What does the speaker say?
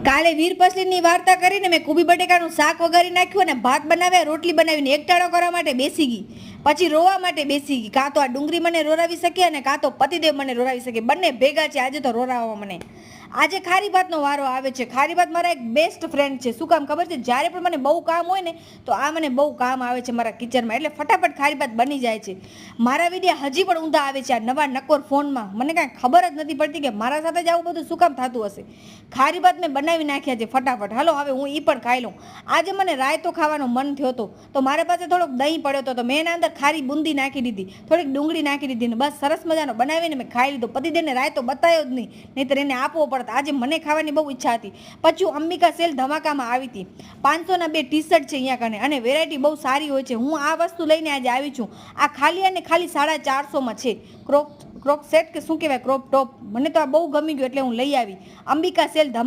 કાલે વીર પસલીની વાર્તા કરીને મેં કુબી બટેકાનું શાક વઘારી નાખ્યું અને ભાત બનાવ્યા, રોટલી બનાવીને એકટાળો કરવા માટે બેસી ગઈ. પછી રોવા માટે બેસી ગઈ. કાં તો આ ડુંગળી મને રોરાવી શકે અને કાં તો પતિદેવ મને રોરાવી શકે. બંને ભેગા છે. આજે તો રોરાવવા મને. આજે ખારી ભાતનો વારો આવે છે. ખારી ભાત મારા એક બેસ્ટ ફ્રેન્ડ છે. શું કામ ખબર છે? જ્યારે પણ મને બહુ કામ હોય ને તો આ મને બહુ કામ આવે છે મારા કિચનમાં. એટલે ફટાફટ ખારી ભાત બની જાય છે. મારા વિડીયા હજી પણ ઊંધા આવે છે આ નવા નકોર ફોનમાં. મને કાંઈ ખબર જ નથી પડતી કે મારા સાથે જ આવું બધું શું કામ થતું હશે. ખારી ભાત મેં બનાવી નાખ્યા છે ફટાફટ. હાલો હવે હું એ પણ ખાઈ લઉં. આજે મને રાયતો ખાવાનો મન થયો હતો તો મારા પાસે થોડોક દહીં પડ્યો હતો તો મેં એના અંદર ખારી બુંદી નાખી દીધી, થોડીક ડુંગળી નાખી દીધી ને બસ સરસ મજાનો બનાવીને મેં ખાઈ લીધો. પતિદેવને રાયતો બતાવ્યો જ નહીં, નહીંતર એને આપવો પડત. આજે મને ખાવાની બહુ ઈચ્છા હતી. પછી અંબિકા સેલ ધમાકામાં આવી હતી. 500ના 2 ટી-શર્ટ છે અહીંયા કને અને વેરાયટી બહુ સારી હોય છે. હું આ વસ્તુ લઈને આજે આવી છું. આ ખાલી અને ખાલી 450માં છે. ક્રોપ સેટ કે શું કહેવાય, ક્રોપ ટોપ. મને તો આ બહુ ગમી ગયું એટલે હું લઈ આવી. અંબિકા સેલ